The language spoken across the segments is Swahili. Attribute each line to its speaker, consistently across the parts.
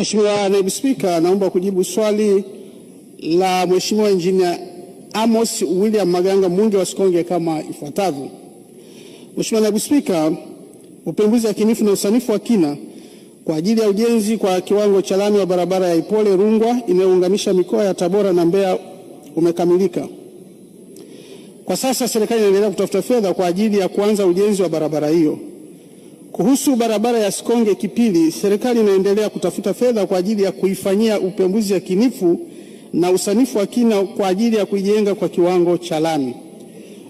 Speaker 1: Mheshimiwa Naibu Spika, naomba kujibu swali la Mheshimiwa Engineer Amos William Maganga, mbunge wa Sikonge, kama ifuatavyo. Mheshimiwa Naibu Spika, upembuzi yakinifu na usanifu wa kina kwa ajili ya ujenzi kwa kiwango cha lami wa barabara ya Ipole Rungwa inayounganisha mikoa ya Tabora na Mbeya umekamilika. Kwa sasa serikali inaendelea kutafuta fedha kwa ajili ya kuanza ujenzi wa barabara hiyo. Kuhusu barabara ya Sikonge Kipili, serikali inaendelea kutafuta fedha kwa ajili ya kuifanyia upembuzi yakinifu na usanifu wa kina kwa ajili ya kuijenga kwa kiwango cha lami.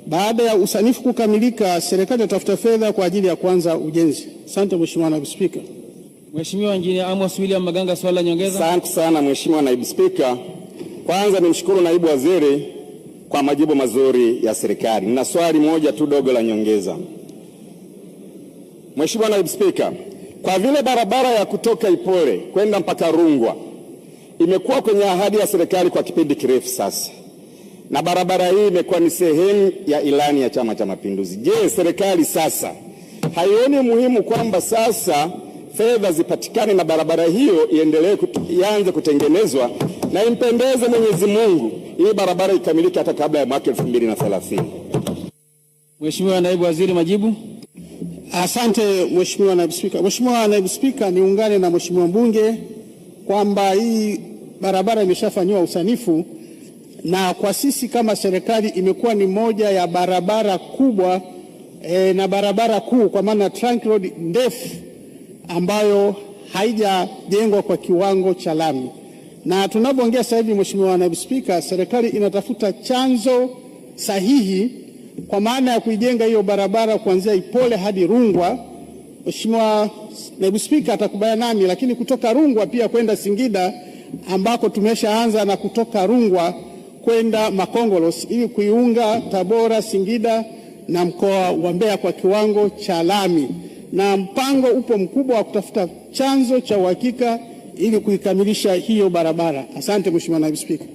Speaker 1: Baada ya usanifu kukamilika, serikali itatafuta fedha kwa ajili ya kuanza ujenzi. Asante Mheshimiwa Naibu Spika.
Speaker 2: Mheshimiwa Engineer Amos William Maganga, swali la nyongeza.
Speaker 3: Asante sana Mheshimiwa Naibu Spika. Kwanza nimshukuru Naibu Waziri kwa majibu mazuri ya serikali. Nina swali moja tu dogo la nyongeza. Mheshimiwa Naibu Spika, kwa vile barabara ya kutoka Ipole kwenda mpaka Rungwa imekuwa kwenye ahadi ya serikali kwa kipindi kirefu sasa, na barabara hii imekuwa ni sehemu ya ilani ya Chama cha Mapinduzi, je, serikali sasa haioni muhimu kwamba sasa fedha zipatikane na barabara hiyo ianze kutengenezwa na impendeze Mwenyezi Mungu ili barabara ikamilike hata kabla ya mwaka 2030?
Speaker 2: Mheshimiwa Naibu Waziri, majibu.
Speaker 1: Asante Mheshimiwa Naibu Spika. Mheshimiwa Naibu Spika, niungane na Mheshimiwa mbunge kwamba hii barabara imeshafanywa usanifu, na kwa sisi kama serikali imekuwa ni moja ya barabara kubwa na barabara kuu, kwa maana trunk road ndefu ambayo haijajengwa kwa kiwango cha lami. Na tunapoongea sasa hivi, Mheshimiwa Naibu Spika, serikali inatafuta chanzo sahihi kwa maana ya kuijenga hiyo barabara kuanzia Ipole hadi Rungwa. Mheshimiwa Naibu Spika atakubaliana nami, lakini kutoka Rungwa pia kwenda Singida ambako tumeshaanza, na kutoka Rungwa kwenda Makongolos ili kuiunga Tabora, Singida na mkoa wa Mbeya kwa kiwango cha lami, na mpango upo mkubwa wa kutafuta chanzo cha uhakika ili kuikamilisha hiyo barabara. Asante Mheshimiwa Naibu Spika.